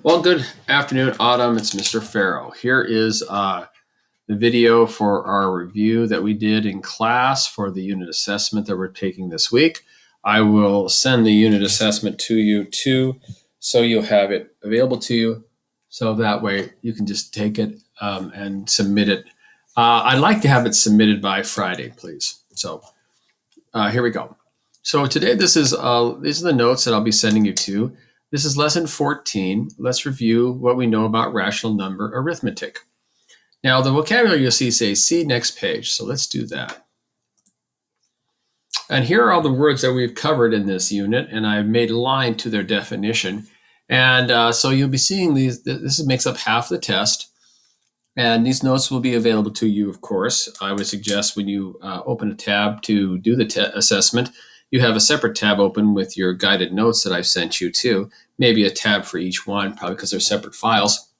Well, good afternoon, Autumn. It's Mr. Farrow. Here is the video for our review that we did in class for the unit assessment that we're taking this week. I will send the unit assessment to you too, so you'll have it available to you. So that way you can just take it and submit it. I'd like to have it submitted by Friday, please. So here we go. So today these are the notes that I'll be sending you to. This is lesson 14. Let's review what we know about rational number arithmetic. Now the vocabulary you'll see next page. So let's do that. And here are all the words that we've covered in this unit, and I've made a line to their definition. And so you'll be seeing these. This makes up half the test. And these notes will be available to you, of course. I would suggest when you open a tab to do the assessment, you have a separate tab open with your guided notes that I've sent you to. Maybe a tab for each one, probably because they're separate files.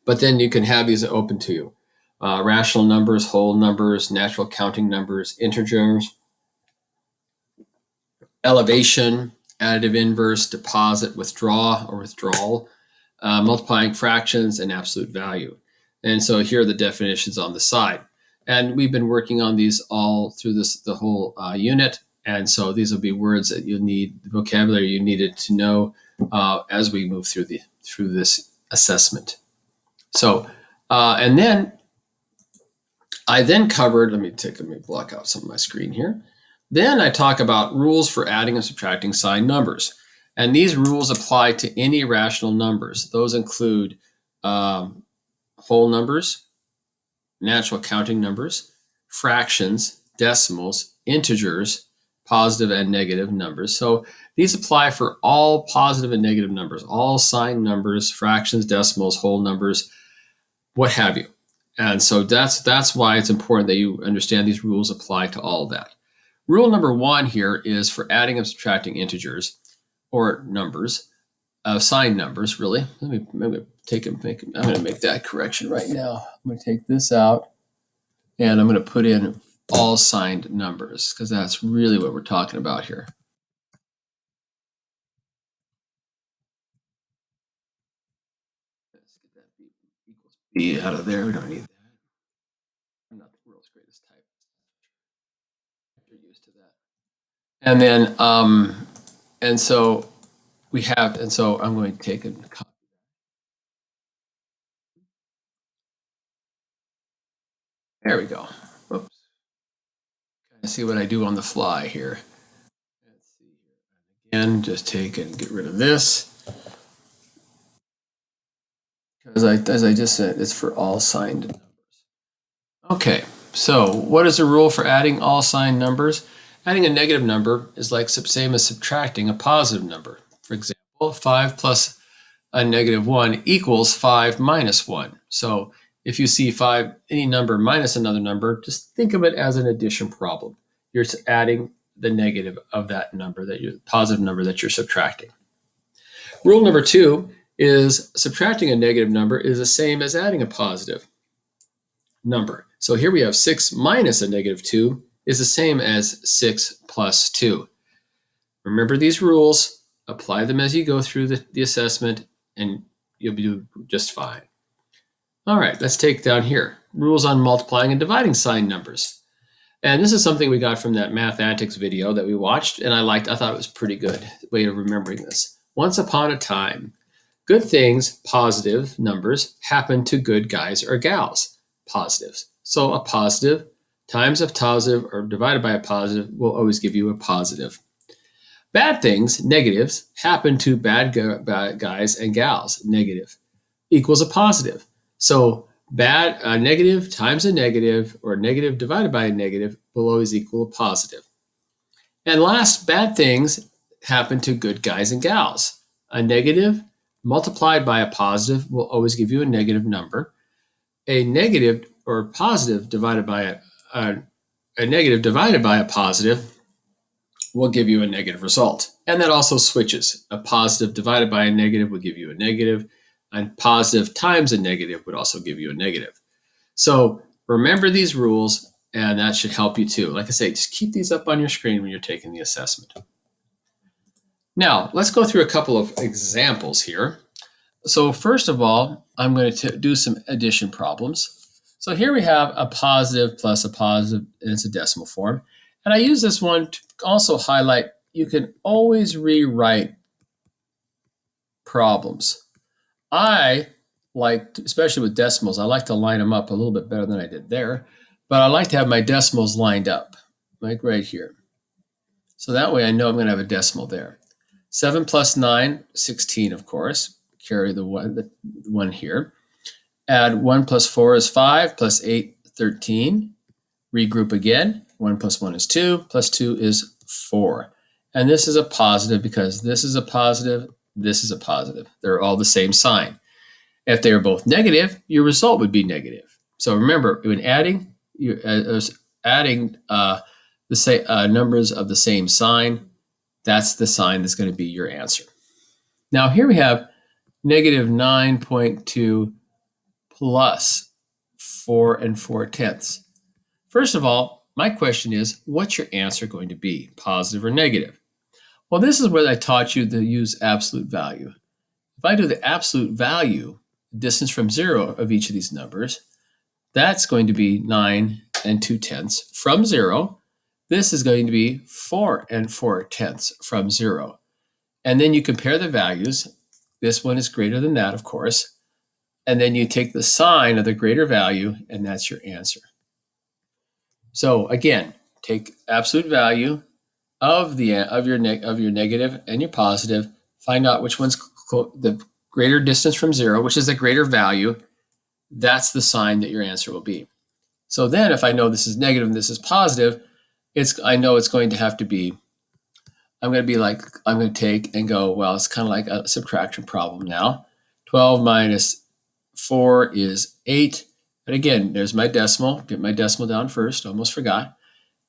But then you can have these open to you. Rational numbers, whole numbers, natural counting numbers, integers, elevation, additive inverse, deposit, withdrawal, multiplying fractions, and absolute value. And so here are the definitions on the side. And we've been working on these all through the whole unit. And so these will be words that you'll need, the vocabulary you needed to know as we move through this assessment. So, and then I covered, let me block out some of my screen here. Then I talk about rules for adding and subtracting signed numbers. And these rules apply to any rational numbers. Those include whole numbers, natural counting numbers, fractions, decimals, integers, positive and negative numbers. So these apply for all positive and negative numbers, all signed numbers, fractions, decimals, whole numbers, what have you. And so that's why it's important that you understand these rules apply to all of that. Rule number one here is for adding and subtracting integers or numbers, signed numbers, really. I'm going to make that correction right now. I'm going to take this out and I'm going to put in all signed numbers because that's really what we're talking about here. Let's get that equals B out of there. We don't need that. I'm not the world's greatest type. You're used to that. And then, and so we have, and so I'm going to take a copy. There we go. Whoops. Kind of see what I do on the fly here. Let's see here. Again, just take and get rid of this. Because as I just said, it's for all signed numbers. Okay, so what is the rule for adding all signed numbers? Adding a negative number is like same as subtracting a positive number. For example, 5 plus a negative 1 equals 5 minus 1. So if you see any number minus another number, just think of it as an addition problem. You're adding the negative of that number, positive number that you're subtracting. Rule number two is subtracting a negative number is the same as adding a positive number. So here we have 6 minus a negative 2 is the same as 6 plus 2. Remember these rules, apply them as you go through the assessment, and you'll be just fine. All right, let's take down here. Rules on multiplying and dividing signed numbers. And this is something we got from that math antics video that we watched, and I thought it was a pretty good way of remembering this. Once upon a time, good things, positive numbers, happen to good guys or gals, positives. So a positive times a positive or divided by a positive will always give you a positive. Bad things, negatives, happen to bad guys and gals, negative, equals a positive. So a negative times a negative or negative divided by a negative will always equal a positive. And last, bad things happen to good guys and gals. A negative multiplied by a positive will always give you a negative number. A negative or positive divided by a negative divided by a positive will give you a negative result. And that also switches. A positive divided by a negative will give you a negative, and positive times a negative would also give you a negative. So remember these rules, and that should help you too. Like I say, just keep these up on your screen when you're taking the assessment. Now, let's go through a couple of examples here. So first of all, I'm going to do some addition problems. So here we have a positive plus a positive, and it's a decimal form. And I use this one to also highlight you can always rewrite problems. I like, especially with decimals, I like to line them up a little bit better than I did there, but I like to have my decimals lined up, like right here. So that way I know I'm going to have a decimal there. 7 plus 9, 16, of course. Carry the one here. Add 1 plus 4 is 5, plus 8, 13. Regroup again. 1 plus 1 is 2, plus 2 is 4. And this is a positive because this is a positive, this is a positive. They're all the same sign. If they are both negative, your result would be negative. So remember, when adding, the numbers of the same sign, that's the sign that's going to be your answer. Now here we have negative 9.2 plus 4 and 4/10. First of all, my question is, what's your answer going to be, positive or negative? Well, this is where I taught you to use absolute value. If I do the absolute value, distance from 0 of each of these numbers, that's going to be 9 and 2/10 from 0. This is going to be 4 and 4/10 from 0. And then you compare the values. This one is greater than that, of course. And then you take the sign of the greater value, and that's your answer. So again, take absolute value of your negative and your positive. Find out which one's the greater distance from 0, which is the greater value. That's the sign that your answer will be. So then, if I know this is negative and this is positive, I know it's going to have to be. I'm going to take and go. Well, it's kind of like a subtraction problem now. 12 minus 4 is 8. But again, there's my decimal. Get my decimal down first. Almost forgot.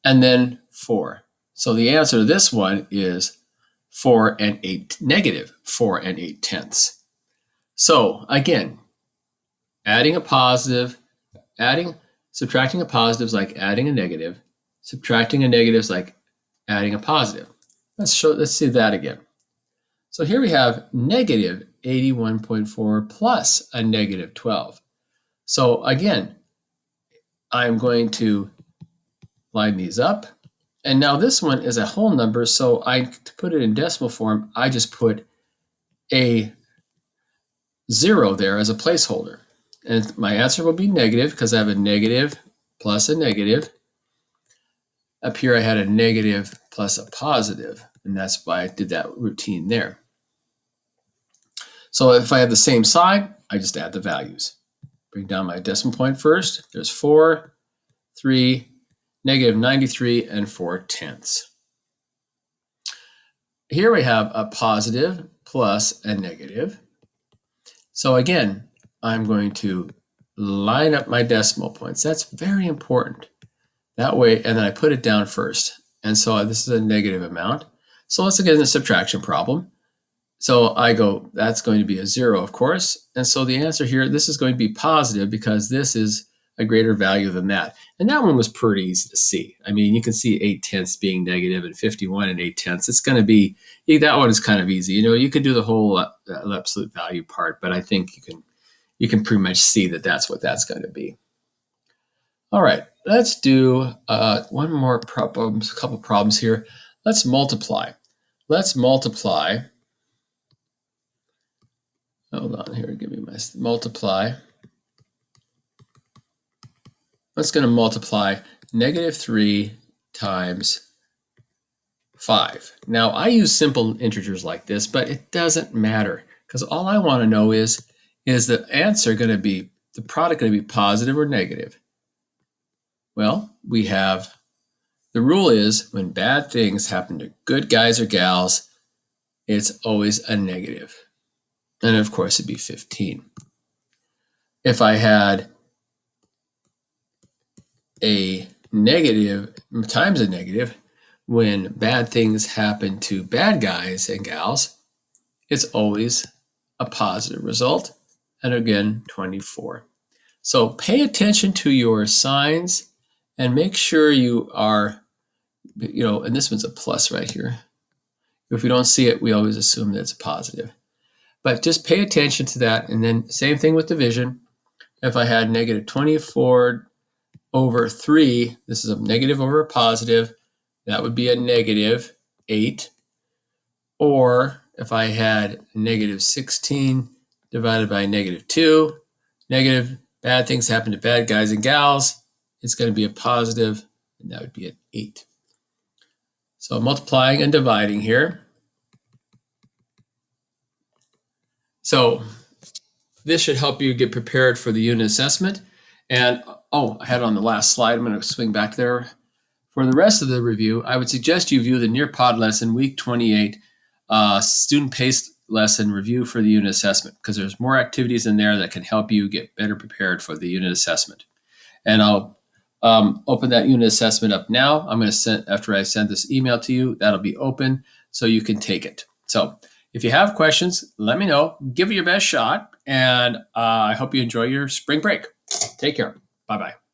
And then 4. So the answer to this one is 4 and 8, negative 4 and 8/10. So again, subtracting a positive is like adding a negative. Subtracting a negative is like adding a positive. Let's see that again. So here we have negative 81.4 plus a negative 12. So again, I'm going to line these up. And now this one is a whole number, so to put it in decimal form, I just put a 0 there as a placeholder. And my answer will be negative because I have a negative plus a negative. Up here I had a negative plus a positive, and that's why I did that routine there. So if I have the same sign, I just add the values. Bring down my decimal point first. There's 4, 3, negative 93, and 4/10. Here we have a positive plus a negative. So again, I'm going to line up my decimal points. That's very important. That way, and then I put it down first. And so this is a negative amount. So let's look at the subtraction problem. So I go, that's going to be a 0, of course. And so the answer here, this is going to be positive because this is a greater value than that. And that one was pretty easy to see. I mean, you can see 8/10 being negative and 51 and 8/10. It's going to be, that one is kind of easy. You could do the whole absolute value part, but I think you can pretty much see that that's what that's going to be. All right, let's do one more problem, a couple problems here. Let's multiply. Hold on here, give me my multiply. Let's going to multiply negative 3 times 5. Now, I use simple integers like this, but it doesn't matter because all I want to know is the answer going to be, the product going to be positive or negative? Well, we have, the rule is when bad things happen to good guys or gals, it's always a negative. And of course, it'd be 15. If I had a negative times a negative, when bad things happen to bad guys and gals, it's always a positive result. And again, 24. So pay attention to your signs and make sure you are, and this one's a plus right here. If we don't see it, we always assume that it's a positive. But just pay attention to that. And then same thing with division. If I had negative 24 over 3, this is a negative over a positive, that would be a negative 8. Or if I had negative 16 divided by negative 2, negative, bad things happen to bad guys and gals, it's going to be a positive, and that would be an 8. So multiplying and dividing here. So this should help you get prepared for the unit assessment. And I had it on the last slide. I'm going to swing back there. For the rest of the review, I would suggest you view the Nearpod lesson, week 28, student-paced lesson review for the unit assessment, because there's more activities in there that can help you get better prepared for the unit assessment. And I'll open that unit assessment up now. I'm going to send, after I send this email to you, that'll be open so you can take it. So if you have questions, let me know. Give it your best shot, and I hope you enjoy your spring break. Take care. Bye-bye.